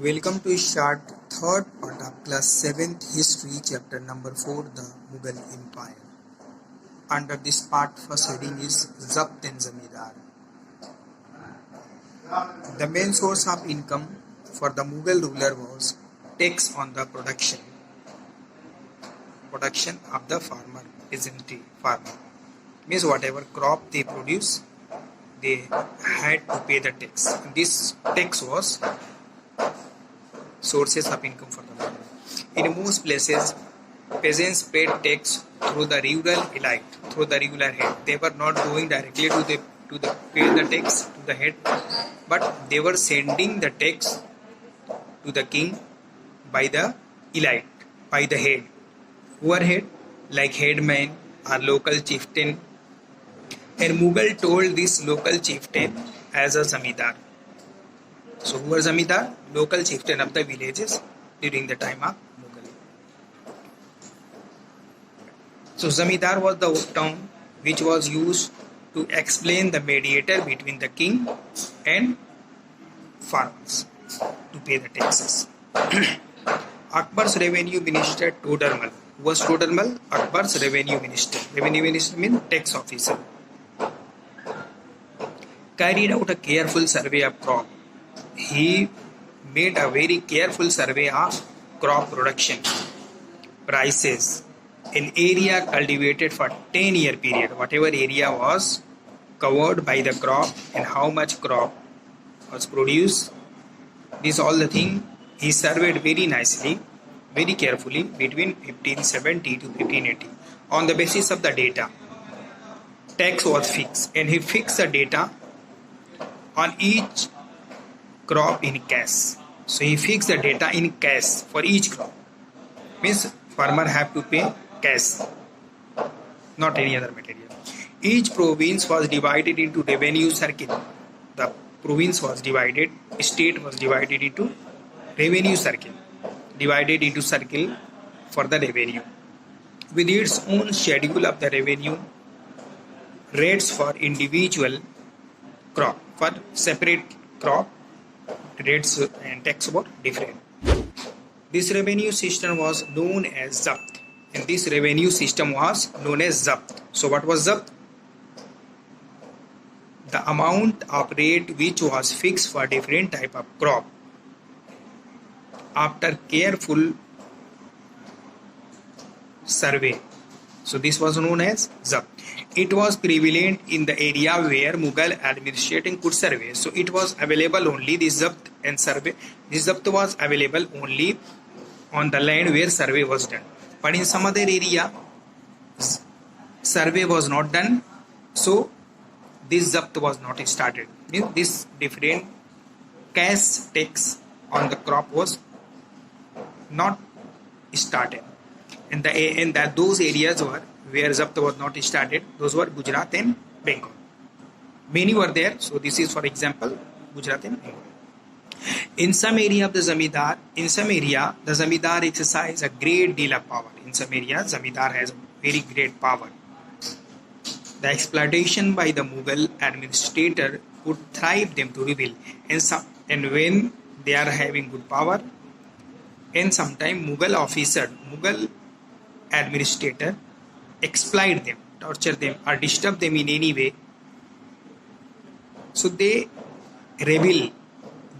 Welcome to start third part of class 7th history chapter number 4 the Mughal Empire. Under this part first heading is Zabt and Zamindar. The main source of income for the Mughal ruler was tax on the production of the farmer, peasantry farmer. Means whatever crop they produce, they had to pay the tax. This tax was sources of income for the farmer. In most places, peasants paid tax through the rural elite, through the ruler head. They were not going directly to the pay the tax to the head, but they were sending the tax to the king by the elite, by the head. Who are head? Like headman or local chieftain. And Mughal told this local chieftain as a zamindar. So who was zamindar? Local chieftain of the villages during the time of Mughal. So zamindar was the term which was used to explain the mediator between the king and farmers to pay the taxes. Akbar's revenue minister Todarmal. Who was Todarmal? Akbar's revenue minister. Revenue minister means tax officer. Carried out a careful survey of crop. He made a very careful survey of crop production, prices, an area cultivated for 10-year period, whatever area was covered by the crop and how much crop was produced. This all the thing he surveyed very nicely, very carefully between 1570 to 1580. On the basis of the data, tax was fixed, and he fixed the data on each crop in cash. So he fixed the data in cash for each crop. Means farmer have to pay cash, not any other material. Each province was divided into revenue circle. The province was divided, state was divided into revenue circle, divided into circle for the revenue, with its own schedule of the revenue rates for individual crop. For separate crop, rates and tax were different. This revenue system was known as Zabt, and this revenue system was known as Zabt. So what was Zabt? The amount of rate which was fixed for different type of crop. After careful survey, so this was known as Zabt. It was prevalent in the area where Mughal administration could survey. So it was available only, this Zabt and survey. This Zabt was available only on the land where survey was done. But in some other area, survey was not done. So this Zabt was not started. This different cash tax on the crop was not started. And those areas were where Zabt was not started, those were Gujarat and Bengal. Many were there, so this is for example Gujarat and Bengal. In some area of the zamindar, the zamindar exercise a great deal of power. In some areas, zamindar has very great power. The exploitation by the Mughal administrator would thrive them to reveal, and when they are having good power, and sometimes Mughal administrator exploit them, torture them, or disturb them in any way. So they rebel.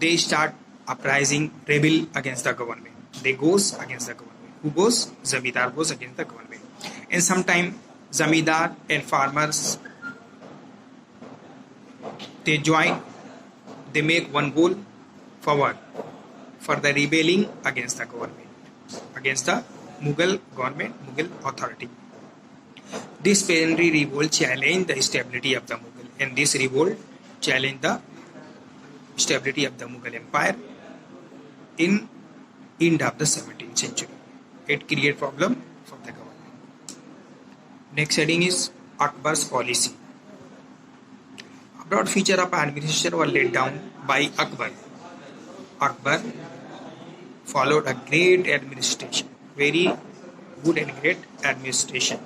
They start uprising, rebel against the government. They goes against the government. Who goes? Zamindar goes against the government. And sometimes zamindar and farmers, they join. They make one goal forward for the rebelling against the government, against the Mughal government, Mughal authority. This peasantry revolt challenged the stability of the Mughal, and this revolt challenged the stability of the Mughal Empire in end of the 17th century. It created problem for the government. Next heading is Akbar's policy. A broad feature of administration was laid down by Akbar. Akbar followed a great administration, very good and great administration.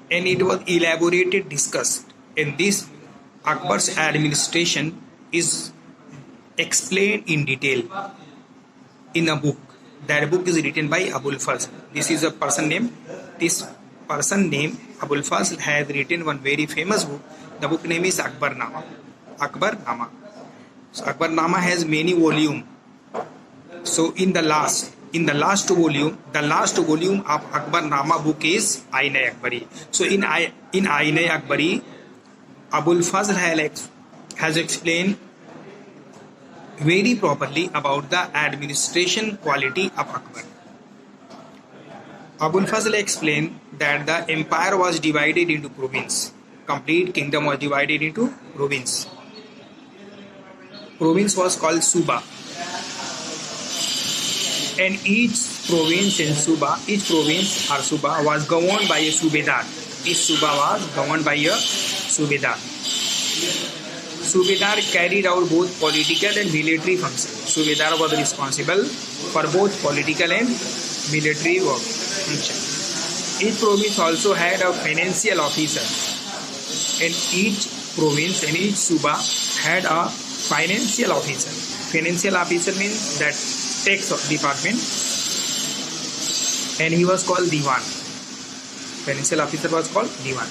And it was elaborated, discussed. And this Akbar's administration is explained in detail in a book. That book is written by Abul Fazl. This is a person name. This person named Abul Fazl has written one very famous book. The book name is Akbarnama. Akbarnama. So Akbarnama has many volumes. So in the last volume of Akbarnama book is Ain-e Akbari. So in Ain-e Akbari, Abul Fazl has explained very properly about the administration quality of Akbar. Abul Fazl explained that the empire was divided into province. Complete kingdom was divided into province. Province was called Suba. And each province or Suba was governed by a Subedar. Each Suba was governed by a Subedar. Subedar carried out both political and military functions. Subedar was responsible for both political and military work. Each province also had a financial officer. And each province and each Suba had a financial officer. Financial officer means that tax department. And he was called Diwan. Financial officer was called Diwan.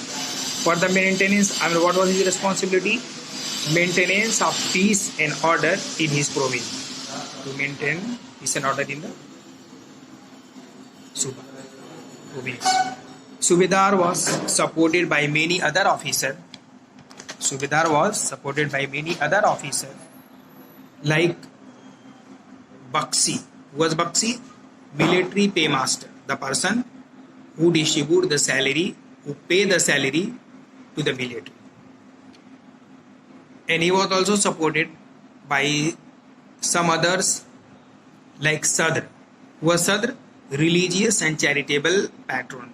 For the maintenance, what was his responsibility? Maintenance of peace and order in his province. To maintain peace and order in the Suba province. Subedar was supported by many other officers. Like Bakshi. Who was Bakshi? Military paymaster. The person who distribute the salary, who pay the salary to the military. And he was also supported by some others like Sadr. Who was Sadr? Religious and charitable patron.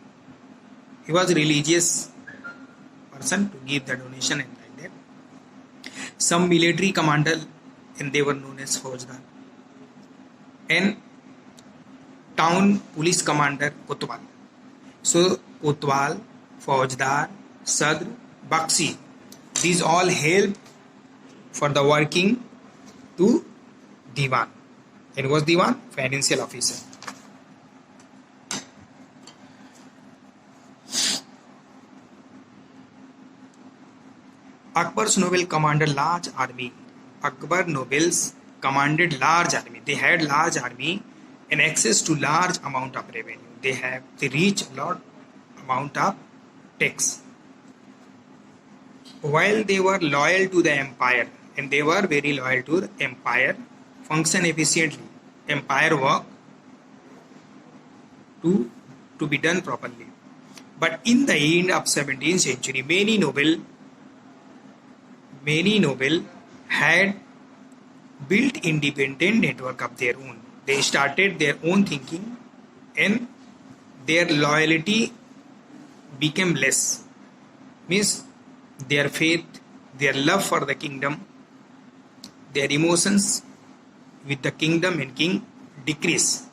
He was a religious person to give the donation and like that. Some military commander, and they were known as Faujdar. And town police commander Kotwal. So Kotwal, Faujdar, Sadr, Bakshi, these all help for the working to Diwan. It was Diwan, financial officer. Akbar's noble commanded large army. Akbar nobles commanded large army. They had large army and access to large amount of revenue. They reach a lot amount of tax. While they were loyal to the empire, and they were very loyal to the empire, function efficiently. Empire work to be done properly. But in the end of 17th century, many noble had built independent network of their own. They started their own thinking and their loyalty became less. Means their faith, their love for the kingdom, their emotions with the kingdom and king decrease.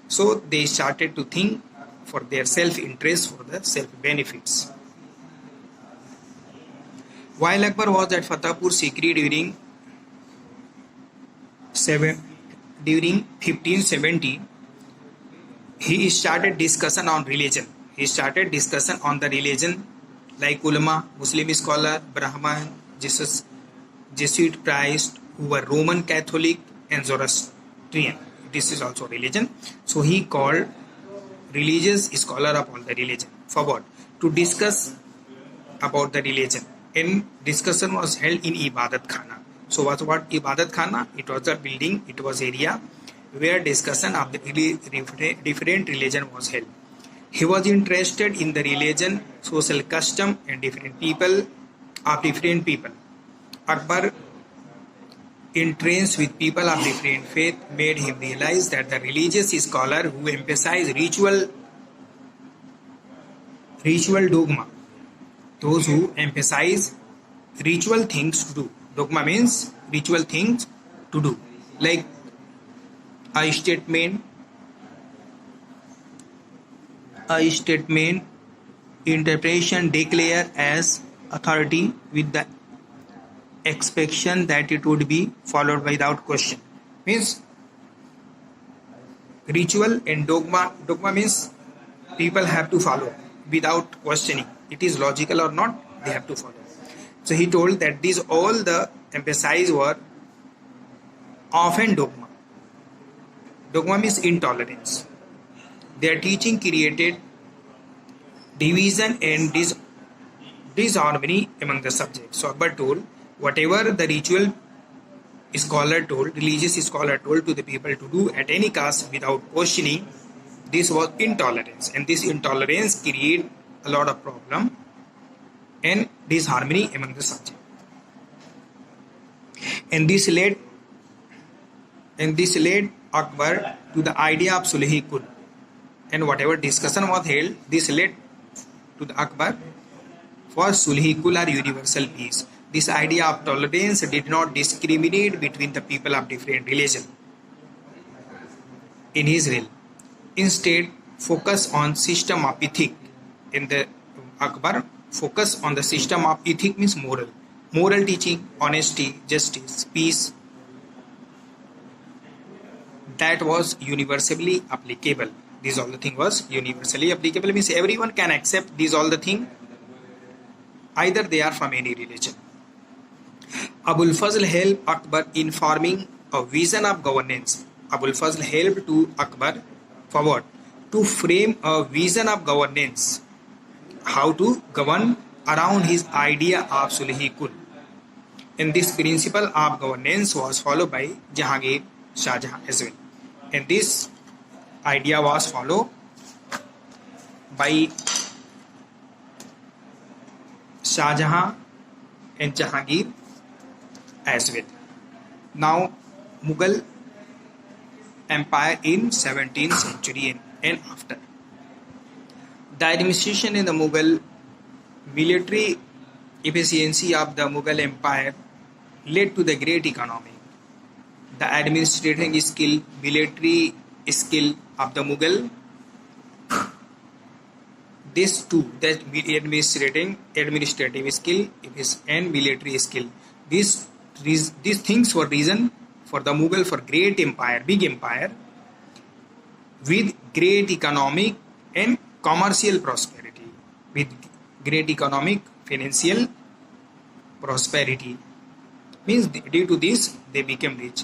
So they started to think for their self-interest, for the self-benefits. While Akbar was at Fatehpur Sikri during 1570, he started discussion on religion. He started discussion on the religion like ulama, Muslim scholar, Brahman, Jesuit priest who were Roman Catholic and Zoroastrian. This is also religion. So he called religious scholar of all the religion forward to discuss about the religion. And discussion was held in Ibadat Khana. So what Ibadat Khana? It was a building, it was area where discussion of the different religion was held. He was interested in the religion, social custom and different people. Akbar, interactions with people of different faith, made him realize that the religious scholar who emphasize ritual dogma, those who emphasize ritual things to do. Dogma means ritual things to do, like a statement, interpretation, declare as authority with the expectation that it would be followed without question. Means ritual and dogma means people have to follow without questioning. It is logical or not, they have to follow. So he told that these all the emphasize were often dogma. Dogma means intolerance. Their teaching created division and disharmony among the subjects. So Akbar told, whatever the ritual religious scholar told to the people to do at any cost without questioning, this was intolerance, and this intolerance created a lot of problem and disharmony among the subject. And this led Akbar to the idea of Sulh-e-Kul. And whatever discussion was held, this led to the Akbar for Sulh-e-Kul or universal peace. This idea of tolerance did not discriminate between the people of different religion in his realm. Instead, focus on system of ethic. In the Akbar, focus on the system of ethic means moral teaching, honesty, justice, peace. That was universally applicable. These all the thing was universally applicable means everyone can accept these all the thing, either they are from any religion. Abul Fazl helped Akbar in forming a vision of governance. Abul Fazl helped to Akbar forward to frame a vision of governance, how to govern around his idea of Sulh-e-Kul. And this principle of governance was followed by Jahangir Shah Jahan as well. And this idea was followed by Shah Jahan and Jahangir as well. Now, Mughal Empire in 17th century and after. The administration in the Mughal military efficiency of the Mughal Empire led to the great economy. The administrating skill, military skill of the Mughal, this too, that administrative skill and military skill, these things were reason for the Mughal for great empire, big empire, with great economic and commercial prosperity, with great economic financial prosperity. Means due to this they became rich,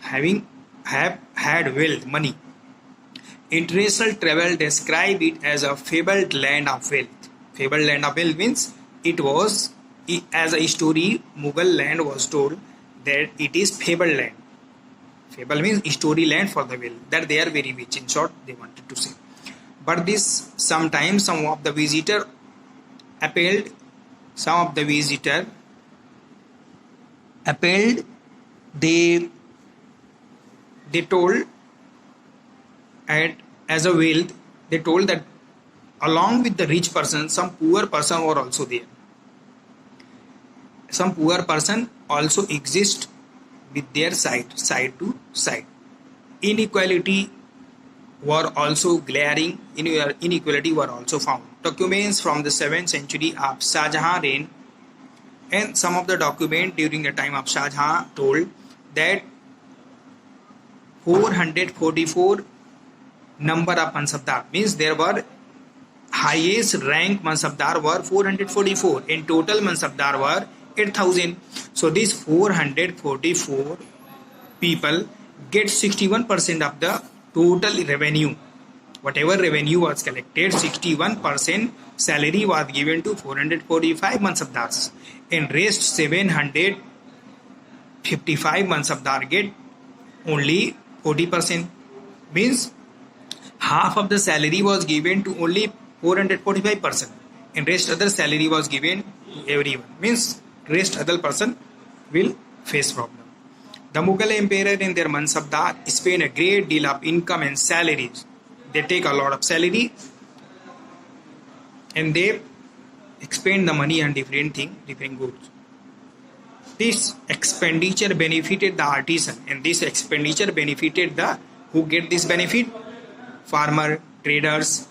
have had wealth, money. International travel describe it as a fabled land of wealth. Fabled land of wealth means it was, as a story, Mughal land was told that it is fabled land. Fable means story land for the wealth, that they are very rich. In short, they wanted to say. But this sometimes some of the visitor appealed. Some of the visitor appealed. They told, and as a wealth, they told that along with the rich person, some poor person were also there. Some poor person also exist with their side to side. Inequality were also glaring. Inequality were also found. Documents from the 7th century of Shah Jahan reign and some of the documents during the time of Shah Jahan told that 444 number of Mansabdar, means there were highest rank Mansabdar were 444. In total Mansabdar were 8,000. So these 444 people get 61% of the total revenue. Whatever revenue was collected, 61% salary was given to 445 Mansabdars, and rest 755 Mansabdar get only 40%. Means half of the salary was given to only 445 person, and rest other salary was given to everyone. Means rest other person will face problem. The Mughal emperor and their Mansabdar spend a great deal of income and salaries. They take a lot of salary and they expend the money on different things, different goods. This expenditure benefited the artisan, and this expenditure benefited the who get this benefit? Farmer, traders,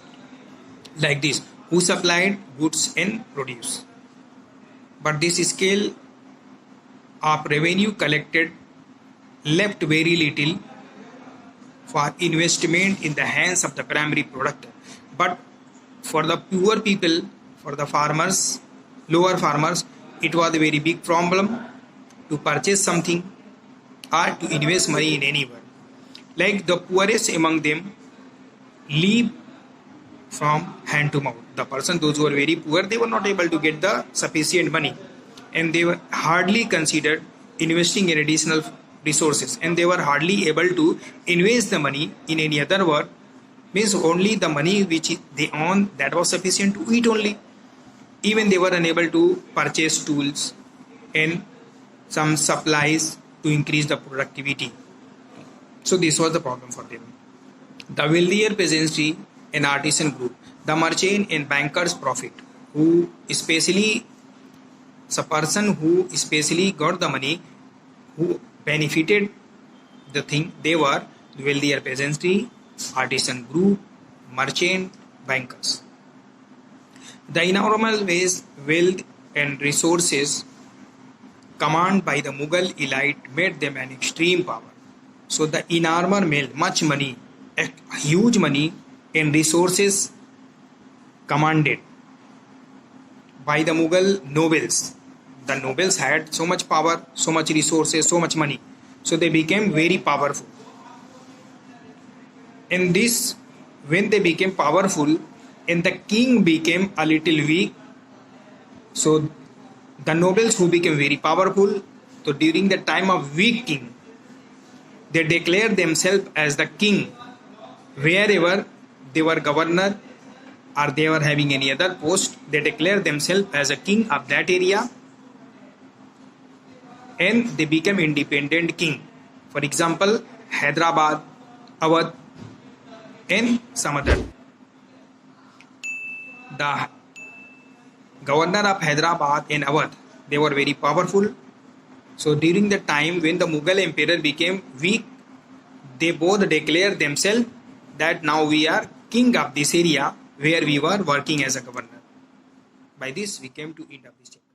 like this, who supplied goods and produce. But this scale of revenue collected left very little for investment in the hands of the primary product. But for the poor people, for the farmers, lower farmers, it was a very big problem to purchase something or to invest money in anywhere. Like the poorest among them live from hand to mouth. The person, those who were very poor, they were not able to get the sufficient money, and they were hardly considered investing in additional resources, and they were hardly able to invest the money in any other work. Means only the money which they earn, that was sufficient to eat only. Even they were unable to purchase tools and some supplies to increase the productivity. So this was the problem for them. The wealthier peasantry and artisan group, the merchant and bankers profit, who especially, the person who especially got the money, who benefited the thing, they were the wealthier peasantry, artisan group, merchant, bankers. The enormous wealth and resources commanded by the Mughal elite made them an extreme power. So the enormous wealth, much money, huge money and resources commanded by the Mughal nobles. The nobles had so much power, so much resources, so much money. So they became very powerful. In this, when they became powerful and the king became a little weak, so the nobles who became very powerful, so during the time of weak king, they declared themselves as the king wherever they were governor or they were having any other post. They declared themselves as a king of that area, and they became independent king. For example, Hyderabad, Awadh, and some other. The governor of Hyderabad and Awadh, they were very powerful. So during the time when the Mughal emperor became weak, they both declared themselves that now we are king of this area where we were working as a governor. By this we came to end of this chapter.